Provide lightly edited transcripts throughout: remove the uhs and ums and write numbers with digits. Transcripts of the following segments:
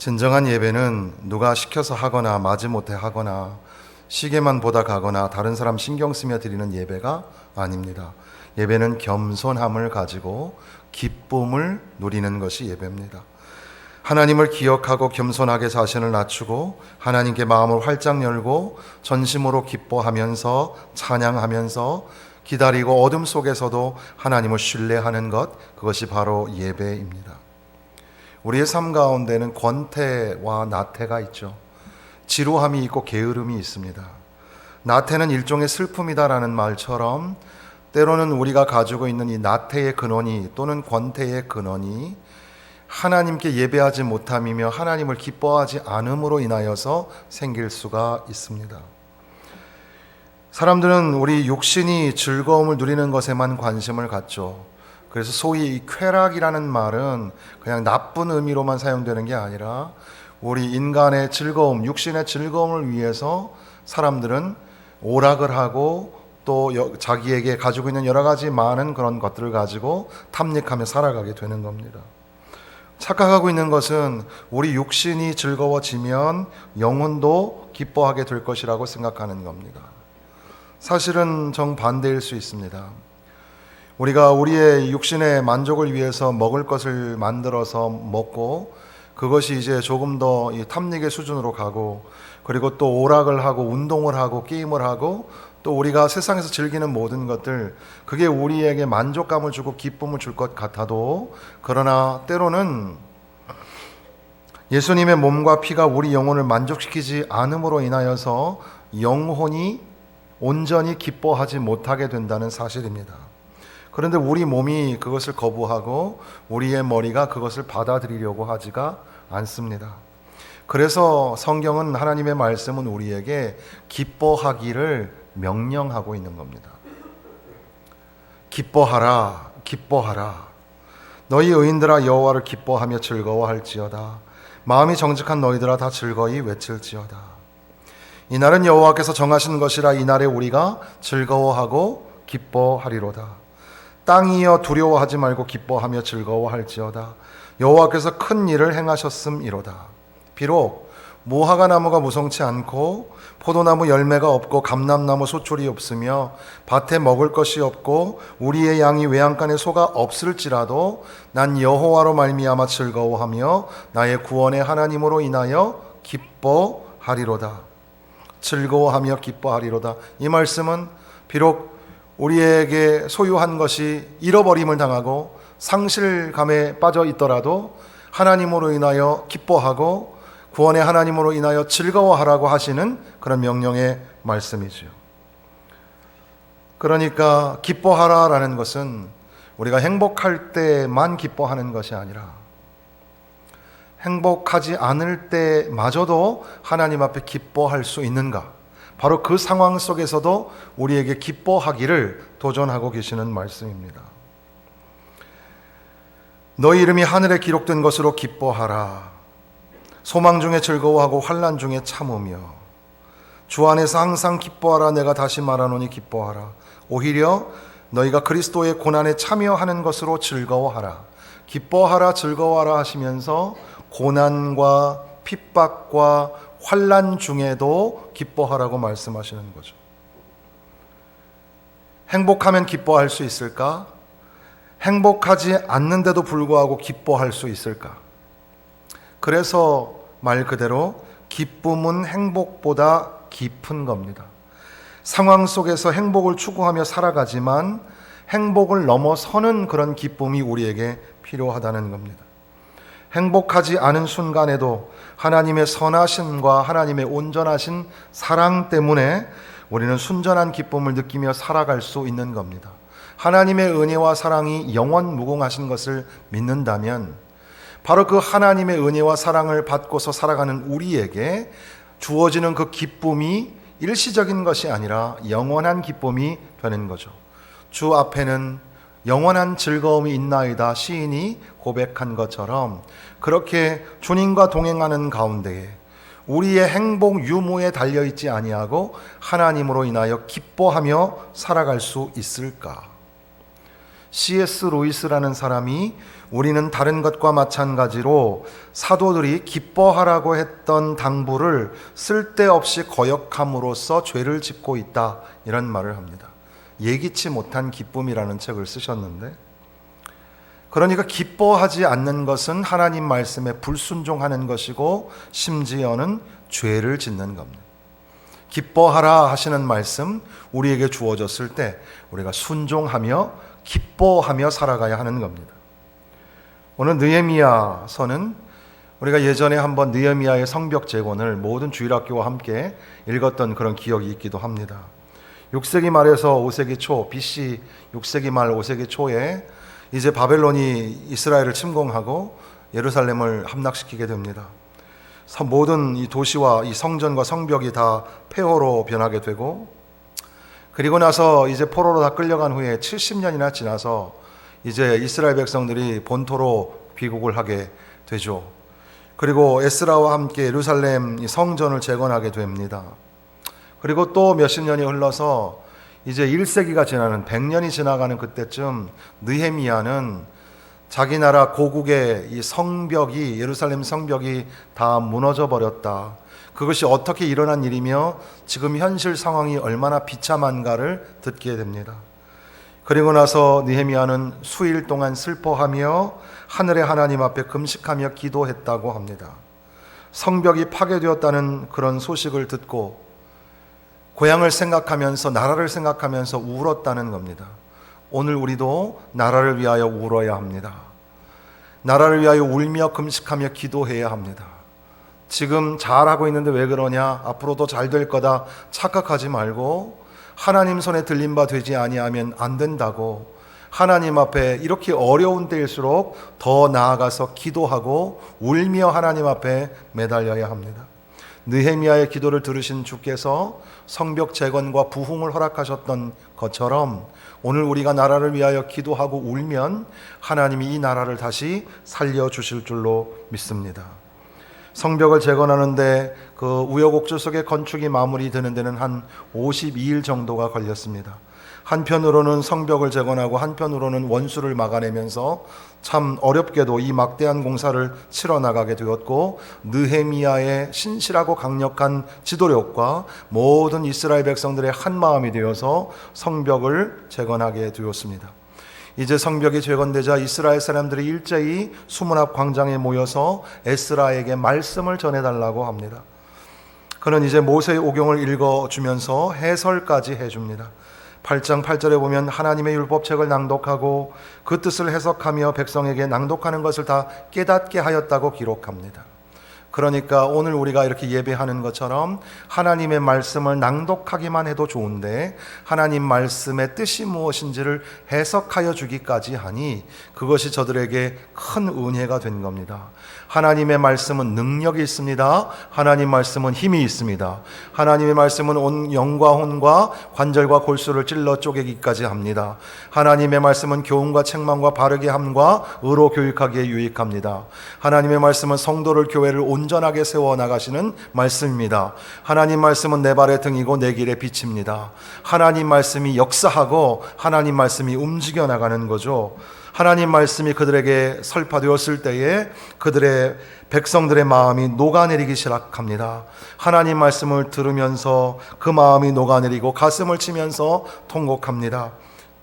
진정한 예배는 누가 시켜서 하거나 마지못해 하거나 시계만 보다 가거나 다른 사람 신경 쓰며 드리는 예배가 아닙니다. 예배는 겸손함을 가지고 기쁨을 누리는 것이 예배입니다. 하나님을 기억하고 겸손하게 자신을 낮추고 하나님께 마음을 활짝 열고 전심으로 기뻐하면서 찬양하면서 기다리고 어둠 속에서도 하나님을 신뢰하는 것, 그것이 바로 예배입니다. 우리의 삶 가운데는 권태와 나태가 있죠. 지루함이 있고 게으름이 있습니다. 나태는 일종의 슬픔이다라는 말처럼 때로는 우리가 가지고 있는 이 나태의 근원이 또는 권태의 근원이 하나님께 예배하지 못함이며 하나님을 기뻐하지 않음으로 인하여서 생길 수가 있습니다. 사람들은 우리 육신이 즐거움을 누리는 것에만 관심을 갖죠. 그래서 소위 이 쾌락이라는 말은 그냥 나쁜 의미로만 사용되는 게 아니라 우리 인간의 즐거움, 육신의 즐거움을 위해서 사람들은 오락을 하고 또 자기에게 가지고 있는 여러 가지 많은 그런 것들을 가지고 탐닉하며 살아가게 되는 겁니다. 착각하고 있는 것은 우리 육신이 즐거워지면 영혼도 기뻐하게 될 것이라고 생각하는 겁니다. 사실은 정반대일 수 있습니다. 우리가 우리의 육신의 만족을 위해서 먹을 것을 만들어서 먹고 그것이 이제 조금 더 이 탐닉의 수준으로 가고 그리고 또 오락을 하고 운동을 하고 게임을 하고 또 우리가 세상에서 즐기는 모든 것들, 그게 우리에게 만족감을 주고 기쁨을 줄 것 같아도 그러나 때로는 예수님의 몸과 피가 우리 영혼을 만족시키지 않음으로 인하여서 영혼이 온전히 기뻐하지 못하게 된다는 사실입니다. 그런데 우리 몸이 그것을 거부하고 우리의 머리가 그것을 받아들이려고 하지가 않습니다. 그래서 성경은, 하나님의 말씀은 우리에게 기뻐하기를 명령하고 있는 겁니다. 기뻐하라, 기뻐하라. 너희 의인들아 여호와를 기뻐하며 즐거워할지어다. 마음이 정직한 너희들아 다 즐거이 외칠지어다. 이날은 여호와께서 정하신 것이라 이날에 우리가 즐거워하고 기뻐하리로다. 땅이여 두려워하지 말고 기뻐하며 즐거워할지어다. 여호와께서 큰 일을 행하셨음이로다. 비록 무화과 나무가 무성치 않고 포도나무 열매가 없고 감람나무 소출이 없으며 밭에 먹을 것이 없고 우리의 양이 외양간에 소가 없을지라도 난 여호와로 말미암아 즐거워하며 나의 구원의 하나님으로 인하여 기뻐하리로다. 즐거워하며 기뻐하리로다. 이 말씀은 비록 우리에게 소유한 것이 잃어버림을 당하고 상실감에 빠져 있더라도 하나님으로 인하여 기뻐하고 구원의 하나님으로 인하여 즐거워하라고 하시는 그런 명령의 말씀이죠. 그러니까 기뻐하라라는 것은 우리가 행복할 때만 기뻐하는 것이 아니라 행복하지 않을 때마저도 하나님 앞에 기뻐할 수 있는가, 바로 그 상황 속에서도 우리에게 기뻐하기를 도전하고 계시는 말씀입니다. 너희 이름이 하늘에 기록된 것으로 기뻐하라. 소망 중에 즐거워하고 환난 중에 참으며 주 안에서 항상 기뻐하라. 내가 다시 말하노니 기뻐하라. 오히려 너희가 그리스도의 고난에 참여하는 것으로 즐거워하라. 기뻐하라, 즐거워하라 하시면서 고난과 핍박과 환난 중에도 기뻐하라고 말씀하시는 거죠. 행복하면 기뻐할 수 있을까? 행복하지 않는데도 불구하고 기뻐할 수 있을까? 그래서 말 그대로 기쁨은 행복보다 깊은 겁니다. 상황 속에서 행복을 추구하며 살아가지만 행복을 넘어서는 그런 기쁨이 우리에게 필요하다는 겁니다. 행복하지 않은 순간에도 하나님의 선하심과 하나님의 온전하신 사랑 때문에 우리는 순전한 기쁨을 느끼며 살아갈 수 있는 겁니다. 하나님의 은혜와 사랑이 영원 무궁하신 것을 믿는다면 바로 그 하나님의 은혜와 사랑을 받고서 살아가는 우리에게 주어지는 그 기쁨이 일시적인 것이 아니라 영원한 기쁨이 되는 거죠. 주 앞에는 영원한 즐거움이 있나이다 시인이 고백한 것처럼 그렇게 주님과 동행하는 가운데에 우리의 행복 유무에 달려있지 아니하고 하나님으로 인하여 기뻐하며 살아갈 수 있을까? C.S. 루이스라는 사람이 우리는 다른 것과 마찬가지로 사도들이 기뻐하라고 했던 당부를 쓸데없이 거역함으로써 죄를 짓고 있다, 이런 말을 합니다. 예기치 못한 기쁨이라는 책을 쓰셨는데, 그러니까 기뻐하지 않는 것은 하나님 말씀에 불순종하는 것이고 심지어는 죄를 짓는 겁니다. 기뻐하라 하시는 말씀 우리에게 주어졌을 때 우리가 순종하며 기뻐하며 살아가야 하는 겁니다. 오늘 느헤미야서는 우리가 예전에 한번 느헤미야의 성벽 재건을 모든 주일학교와 함께 읽었던 그런 기억이 있기도 합니다. 6세기 말에서 5세기 초, BC 6세기 말 5세기 초에 이제 바벨론이 이스라엘을 침공하고 예루살렘을 함락시키게 됩니다. 모든 이 도시와 이 성전과 성벽이 다 폐허로 변하게 되고, 그리고 나서 이제 포로로 다 끌려간 후에 70년이나 지나서 이제 이스라엘 백성들이 본토로 귀국을 하게 되죠. 그리고 에스라와 함께 예루살렘 이 성전을 재건하게 됩니다. 그리고 또 몇십 년이 흘러서 이제 1세기가 지나는 100년이 지나가는 그때쯤 느헤미야는 자기 나라 고국의 이 성벽이, 예루살렘 성벽이 다 무너져 버렸다, 그것이 어떻게 일어난 일이며 지금 현실 상황이 얼마나 비참한가를 듣게 됩니다. 그리고 나서 느헤미야는 수일 동안 슬퍼하며 하늘의 하나님 앞에 금식하며 기도했다고 합니다. 성벽이 파괴되었다는 그런 소식을 듣고 고향을 생각하면서, 나라를 생각하면서 울었다는 겁니다. 오늘 우리도 나라를 위하여 울어야 합니다. 나라를 위하여 울며 금식하며 기도해야 합니다. 지금 잘하고 있는데 왜 그러냐, 앞으로도 잘 될 거다 착각하지 말고 하나님 손에 들린 바 되지 아니하면 안 된다고, 하나님 앞에 이렇게 어려운 때일수록 더 나아가서 기도하고 울며 하나님 앞에 매달려야 합니다. 느헤미야의 기도를 들으신 주께서 성벽 재건과 부흥을 허락하셨던 것처럼 오늘 우리가 나라를 위하여 기도하고 울면 하나님이 이 나라를 다시 살려주실 줄로 믿습니다. 성벽을 재건하는데 그 우여곡절 속에 건축이 마무리되는 데는 한 52일 정도가 걸렸습니다. 한편으로는 성벽을 재건하고 한편으로는 원수를 막아내면서 참 어렵게도 이 막대한 공사를 치러 나가게 되었고, 느헤미야의 신실하고 강력한 지도력과 모든 이스라엘 백성들의 한 마음이 되어서 성벽을 재건하게 되었습니다. 이제 성벽이 재건되자 이스라엘 사람들이 일제히 수문 앞 광장에 모여서 에스라에게 말씀을 전해달라고 합니다. 그는 이제 모세의 오경을 읽어주면서 해설까지 해줍니다. 8장 8절에 보면 하나님의 율법책을 낭독하고 그 뜻을 해석하며 백성에게 낭독하는 것을 다 깨닫게 하였다고 기록합니다. 그러니까 오늘 우리가 이렇게 예배하는 것처럼 하나님의 말씀을 낭독하기만 해도 좋은데 하나님 말씀의 뜻이 무엇인지를 해석하여 주기까지 하니 그것이 저들에게 큰 은혜가 된 겁니다. 하나님의 말씀은 능력이 있습니다. 하나님 말씀은 힘이 있습니다. 하나님의 말씀은 온 영과 혼과 관절과 골수를 찔러 쪼개기까지 합니다. 하나님의 말씀은 교훈과 책망과 바르게 함과 의로 교육하기에 유익합니다. 하나님의 말씀은 성도를, 교회를 온전하게 세워나가시는 말씀입니다. 하나님 말씀은 내 발의 등이고 내 길의 빛입니다. 하나님 말씀이 역사하고 하나님 말씀이 움직여 나가는 거죠. 하나님 말씀이 그들에게 설파되었을 때에 그들의 백성들의 마음이 녹아내리기 시작합니다. 하나님 말씀을 들으면서 그 마음이 녹아내리고 가슴을 치면서 통곡합니다.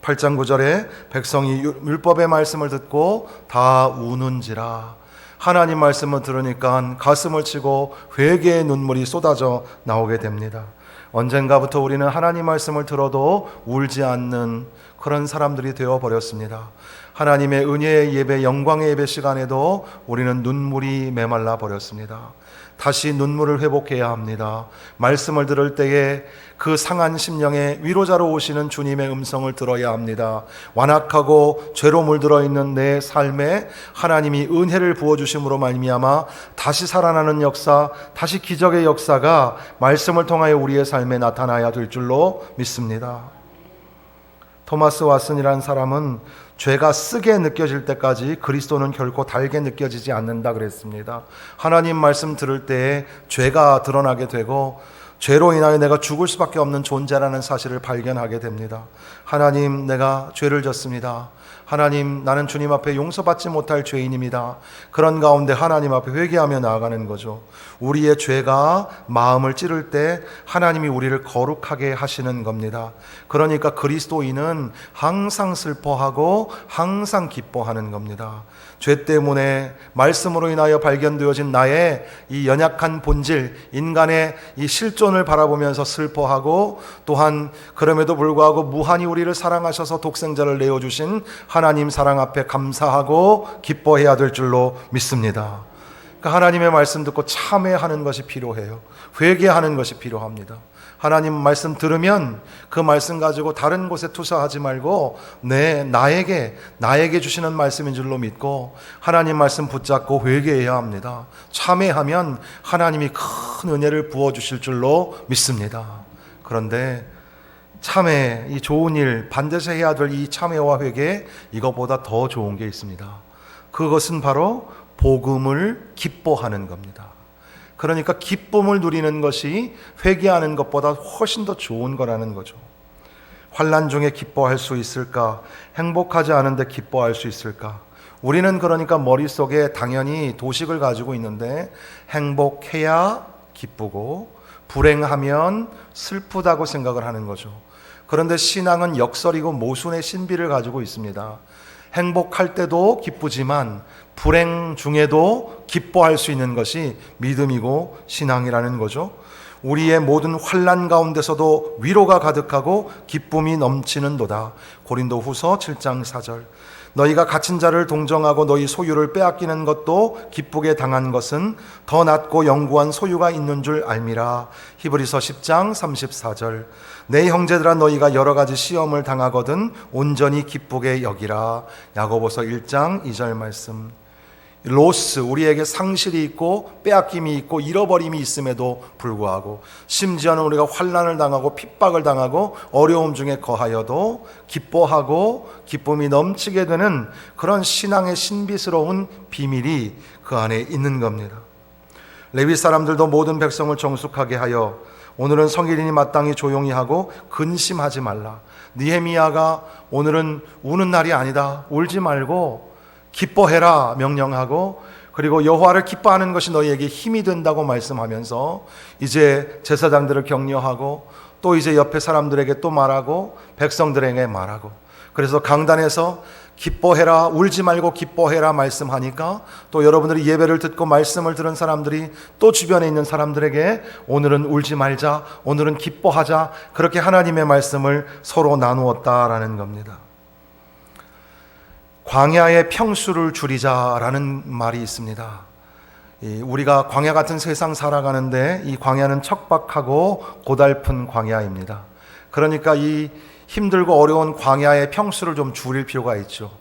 8장 9절에 백성이 율법의 말씀을 듣고 다 우는지라. 하나님 말씀을 들으니까 가슴을 치고 회개의 눈물이 쏟아져 나오게 됩니다. 언젠가부터 우리는 하나님 말씀을 들어도 울지 않는 그런 사람들이 되어버렸습니다. 하나님의 은혜의 예배, 영광의 예배 시간에도 우리는 눈물이 메말라 버렸습니다. 다시 눈물을 회복해야 합니다. 말씀을 들을 때에 그 상한 심령의 위로자로 오시는 주님의 음성을 들어야 합니다. 완악하고 죄로 물들어 있는 내 삶에 하나님이 은혜를 부어주심으로 말미암아 다시 살아나는 역사, 다시 기적의 역사가 말씀을 통하여 우리의 삶에 나타나야 될 줄로 믿습니다. 토마스 왓슨이라는 사람은 죄가 쓰게 느껴질 때까지 그리스도는 결코 달게 느껴지지 않는다 그랬습니다. 하나님 말씀 들을 때에 죄가 드러나게 되고 죄로 인하여 내가 죽을 수밖에 없는 존재라는 사실을 발견하게 됩니다. 하나님, 내가 죄를 졌습니다. 하나님, 나는 주님 앞에 용서받지 못할 죄인입니다. 그런 가운데 하나님 앞에 회개하며 나아가는 거죠. 우리의 죄가 마음을 찌를 때 하나님이 우리를 거룩하게 하시는 겁니다. 그러니까 그리스도인은 항상 슬퍼하고 항상 기뻐하는 겁니다. 죄 때문에 말씀으로 인하여 발견되어진 나의 이 연약한 본질, 인간의 이 실존을 바라보면서 슬퍼하고, 또한 그럼에도 불구하고 무한히 우리를 사랑하셔서 독생자를 내어주신 하나님 사랑 앞에 감사하고 기뻐해야 될 줄로 믿습니다. 그러니까 하나님의 말씀 듣고 참회하는 것이 필요해요. 회개하는 것이 필요합니다. 하나님 말씀 들으면 그 말씀 가지고 다른 곳에 투사하지 말고 나에게 주시는 말씀인 줄로 믿고 하나님 말씀 붙잡고 회개해야 합니다. 참회하면 하나님이 큰 은혜를 부어주실 줄로 믿습니다. 그런데 참회, 이 좋은 일, 반드시 해야 될 이 참회와 회개, 이것보다 더 좋은 게 있습니다. 그것은 바로 복음을 기뻐하는 겁니다. 그러니까 기쁨을 누리는 것이 회개하는 것보다 훨씬 더 좋은 거라는 거죠. 환난 중에 기뻐할 수 있을까? 행복하지 않은데 기뻐할 수 있을까? 우리는 그러니까 머릿속에 당연히 도식을 가지고 있는데, 행복해야 기쁘고 불행하면 슬프다고 생각을 하는 거죠. 그런데 신앙은 역설이고 모순의 신비를 가지고 있습니다. 행복할 때도 기쁘지만 불행 중에도 기뻐할 수 있는 것이 믿음이고 신앙이라는 거죠. 우리의 모든 환난 가운데서도 위로가 가득하고 기쁨이 넘치는도다. 고린도후서 7장 4절. 너희가 갇힌 자를 동정하고 너희 소유를 빼앗기는 것도 기쁘게 당한 것은 더 낫고 영구한 소유가 있는 줄 알미라. 히브리서 10장 34절. 내 형제들아, 너희가 여러 가지 시험을 당하거든 온전히 기쁘게 여기라. 야고보서 1장 2절 말씀. 로스, 우리에게 상실이 있고 빼앗김이 있고 잃어버림이 있음에도 불구하고, 심지어는 우리가 환난을 당하고 핍박을 당하고 어려움 중에 거하여도 기뻐하고 기쁨이 넘치게 되는 그런 신앙의 신비스러운 비밀이 그 안에 있는 겁니다. 레위 사람들도 모든 백성을 정숙하게 하여 오늘은 성일이니 마땅히 조용히 하고 근심하지 말라. 느헤미야가 오늘은 우는 날이 아니다, 울지 말고 기뻐해라 명령하고, 그리고 여호와를 기뻐하는 것이 너희에게 힘이 된다고 말씀하면서 이제 제사장들을 격려하고, 또 이제 옆에 사람들에게 또 말하고 백성들에게 말하고, 그래서 강단에서 기뻐해라, 울지 말고 기뻐해라 말씀하니까, 또 여러분들이 예배를 듣고 말씀을 들은 사람들이 또 주변에 있는 사람들에게 오늘은 울지 말자, 오늘은 기뻐하자, 그렇게 하나님의 말씀을 서로 나누었다라는 겁니다. 광야의 평수를 줄이자라는 말이 있습니다. 우리가 광야 같은 세상 살아가는데 이 광야는 척박하고 고달픈 광야입니다. 그러니까 이 힘들고 어려운 광야의 평수를 좀 줄일 필요가 있죠.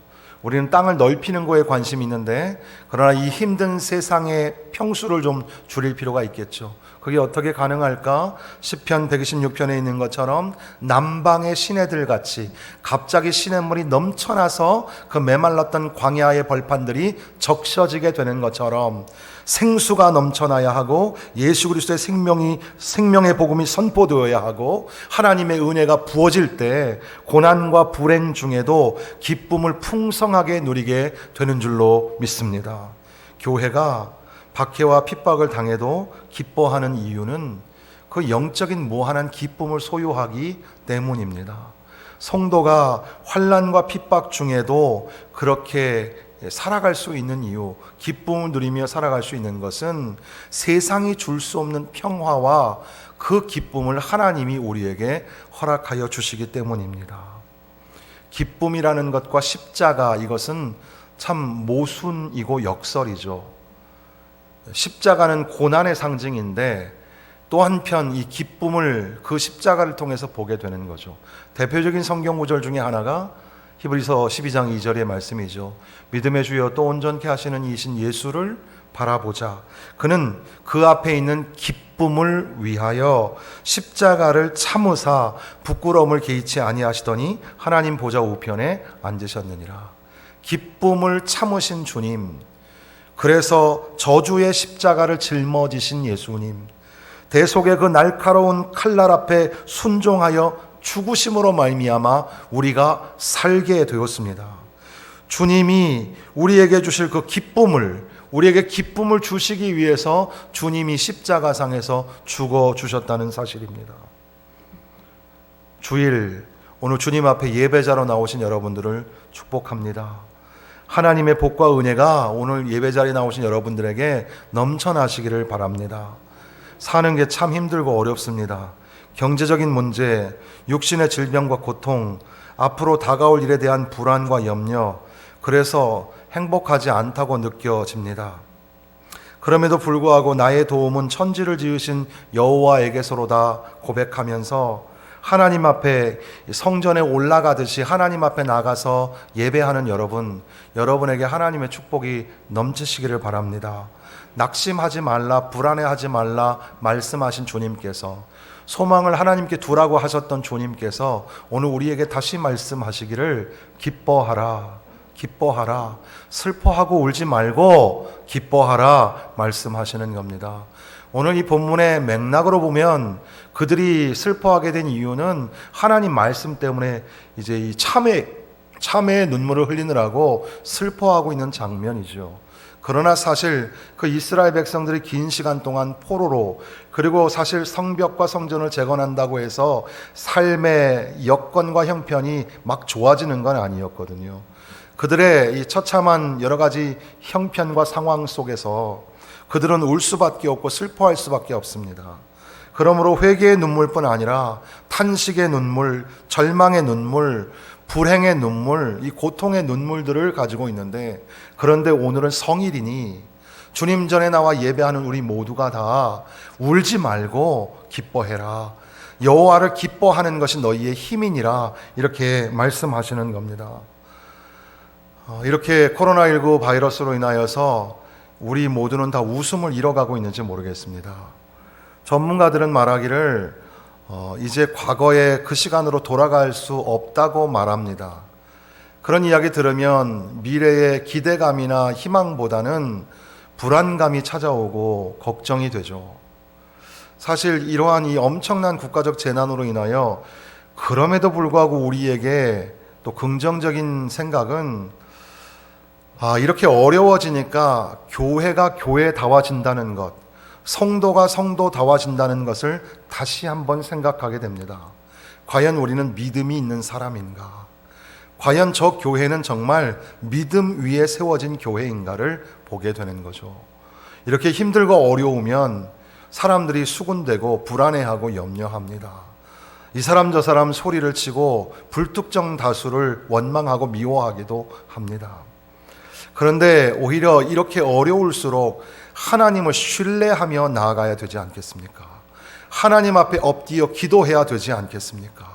우리는 땅을 넓히는 거에 관심이 있는데, 그러나 이 힘든 세상의 평수를 좀 줄일 필요가 있겠죠. 그게 어떻게 가능할까? 시편 126편에 있는 것처럼 남방의 시내들 같이 갑자기 시냇물이 넘쳐나서 그 메말랐던 광야의 벌판들이 적셔지게 되는 것처럼 생수가 넘쳐나야 하고, 예수 그리스도의 생명의 복음이 선포되어야 하고, 하나님의 은혜가 부어질 때 고난과 불행 중에도 기쁨을 풍성하게 누리게 되는 줄로 믿습니다. 교회가 박해와 핍박을 당해도 기뻐하는 이유는 그 영적인 무한한 기쁨을 소유하기 때문입니다. 성도가 환난과 핍박 중에도 그렇게 살아갈 수 있는 이유, 기쁨을 누리며 살아갈 수 있는 것은 세상이 줄 수 없는 평화와 그 기쁨을 하나님이 우리에게 허락하여 주시기 때문입니다. 기쁨이라는 것과 십자가, 이것은 참 모순이고 역설이죠. 십자가는 고난의 상징인데 또 한편 이 기쁨을 그 십자가를 통해서 보게 되는 거죠. 대표적인 성경 구절 중에 하나가 히브리서 12장 2절의 말씀이죠. 믿음의 주여 또 온전케 하시는 이신 예수를 바라보자. 그는 그 앞에 있는 기쁨을 위하여 십자가를 참으사 부끄러움을 개의치 아니하시더니 하나님 보좌 우편에 앉으셨느니라. 기쁨을 참으신 주님, 그래서 저주의 십자가를 짊어지신 예수님, 대속의 그 날카로운 칼날 앞에 순종하여 죽으심으로 말미암아 우리가 살게 되었습니다. 주님이 우리에게 주실 그 기쁨을, 우리에게 기쁨을 주시기 위해서 주님이 십자가상에서 죽어 주셨다는 사실입니다. 주일, 오늘 주님 앞에 예배자로 나오신 여러분들을 축복합니다. 하나님의 복과 은혜가 오늘 예배자리에 나오신 여러분들에게 넘쳐나시기를 바랍니다. 사는 게 참 힘들고 어렵습니다. 경제적인 문제, 육신의 질병과 고통, 앞으로 다가올 일에 대한 불안과 염려, 그래서 행복하지 않다고 느껴집니다. 그럼에도 불구하고 나의 도움은 천지를 지으신 여호와에게서로다 고백하면서 하나님 앞에 성전에 올라가듯이 하나님 앞에 나가서 예배하는 여러분, 여러분에게 하나님의 축복이 넘치시기를 바랍니다. 낙심하지 말라, 불안해하지 말라 말씀하신 주님께서, 소망을 하나님께 두라고 하셨던 주님께서 오늘 우리에게 다시 말씀하시기를 기뻐하라, 기뻐하라, 슬퍼하고 울지 말고 기뻐하라 말씀하시는 겁니다. 오늘 이 본문의 맥락으로 보면 그들이 슬퍼하게 된 이유는 하나님 말씀 때문에 이제 이 참회의 눈물을 흘리느라고 슬퍼하고 있는 장면이죠. 그러나 사실 그 이스라엘 백성들이 긴 시간 동안 포로로, 그리고 사실 성벽과 성전을 재건한다고 해서 삶의 여건과 형편이 막 좋아지는 건 아니었거든요. 그들의 이 처참한 여러 가지 형편과 상황 속에서 그들은 울 수밖에 없고 슬퍼할 수밖에 없습니다. 그러므로 회개의 눈물뿐 아니라 탄식의 눈물, 절망의 눈물, 불행의 눈물, 이 고통의 눈물들을 가지고 있는데, 그런데 오늘은 성일이니 주님 전에 나와 예배하는 우리 모두가 다 울지 말고 기뻐해라. 여호와를 기뻐하는 것이 너희의 힘이니라, 이렇게 말씀하시는 겁니다. 이렇게 코로나19 바이러스로 인하여서 우리 모두는 다 웃음을 잃어가고 있는지 모르겠습니다. 전문가들은 말하기를 이제 과거의 그 시간으로 돌아갈 수 없다고 말합니다. 그런 이야기 들으면 미래의 기대감이나 희망보다는 불안감이 찾아오고 걱정이 되죠. 사실 이러한 이 엄청난 국가적 재난으로 인하여 그럼에도 불구하고 우리에게 또 긍정적인 생각은, 이렇게 어려워지니까 교회가 교회다워진다는 것, 성도가 성도다워진다는 것을 다시 한번 생각하게 됩니다. 과연 우리는 믿음이 있는 사람인가? 과연 저 교회는 정말 믿음 위에 세워진 교회인가를 보게 되는 거죠. 이렇게 힘들고 어려우면 사람들이 수군대고 불안해하고 염려합니다. 이 사람 저 사람 소리를 치고 불특정 다수를 원망하고 미워하기도 합니다. 그런데 오히려 이렇게 어려울수록 하나님을 신뢰하며 나아가야 되지 않겠습니까? 하나님 앞에 엎드려 기도해야 되지 않겠습니까?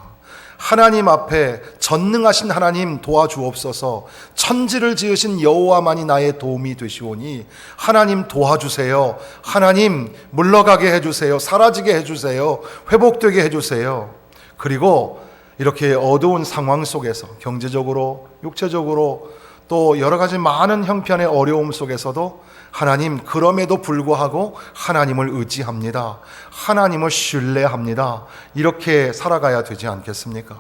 하나님 앞에 전능하신 하나님 도와주옵소서, 천지를 지으신 여호와만이 나의 도움이 되시오니 하나님 도와주세요. 하나님 물러가게 해주세요. 사라지게 해주세요. 회복되게 해주세요. 그리고 이렇게 어두운 상황 속에서 경제적으로, 육체적으로, 또 여러 가지 많은 형편의 어려움 속에서도 하나님, 그럼에도 불구하고 하나님을 의지합니다. 하나님을 신뢰합니다. 이렇게 살아가야 되지 않겠습니까?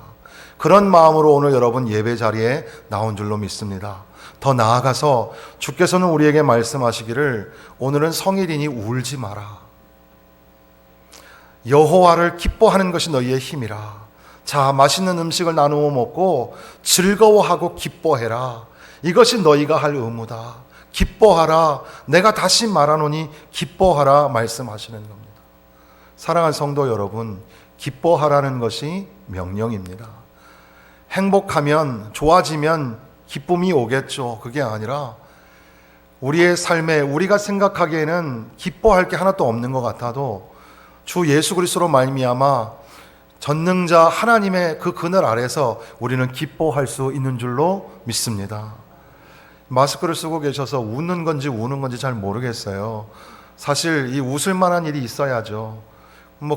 그런 마음으로 오늘 여러분 예배 자리에 나온 줄로 믿습니다. 더 나아가서 주께서는 우리에게 말씀하시기를 오늘은 성일이니 울지 마라. 여호와를 기뻐하는 것이 너희의 힘이라. 자, 맛있는 음식을 나누어 먹고 즐거워하고 기뻐해라. 이것이 너희가 할 의무다. 기뻐하라. 내가 다시 말하노니 기뻐하라 말씀하시는 겁니다. 사랑하는 성도 여러분, 기뻐하라는 것이 명령입니다. 행복하면, 좋아지면 기쁨이 오겠죠. 그게 아니라 우리의 삶에 우리가 생각하기에는 기뻐할 게 하나도 없는 것 같아도 주 예수 그리스도로 말미암아 전능자 하나님의 그 그늘 아래서 우리는 기뻐할 수 있는 줄로 믿습니다. 마스크를 쓰고 계셔서 웃는 건지 우는 건지 잘 모르겠어요. 사실 이 웃을 만한 일이 있어야죠.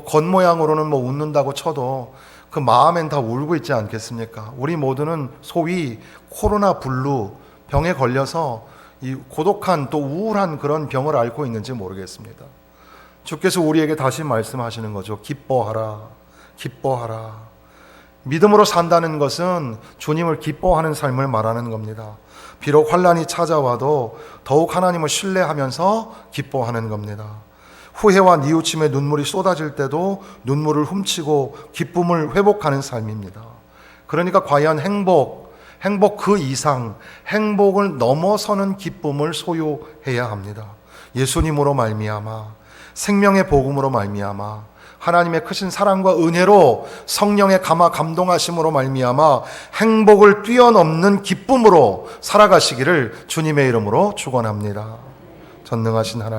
겉모양으로는 웃는다고 쳐도 그 마음엔 다 울고 있지 않겠습니까? 우리 모두는 소위 코로나 블루 병에 걸려서 이 고독한 또 우울한 그런 병을 앓고 있는지 모르겠습니다. 주께서 우리에게 다시 말씀하시는 거죠. 기뻐하라, 기뻐하라. 믿음으로 산다는 것은 주님을 기뻐하는 삶을 말하는 겁니다. 비록 환난이 찾아와도 더욱 하나님을 신뢰하면서 기뻐하는 겁니다. 후회와 뉘우침의 눈물이 쏟아질 때도 눈물을 훔치고 기쁨을 회복하는 삶입니다. 그러니까 과연 행복 그 이상, 행복을 넘어서는 기쁨을 소유해야 합니다. 예수님으로 말미암아, 생명의 복음으로 말미암아, 하나님의 크신 사랑과 은혜로 성령의 감동하심으로 말미암아 행복을 뛰어넘는 기쁨으로 살아가시기를 주님의 이름으로 축원합니다. 전능하신 하나님,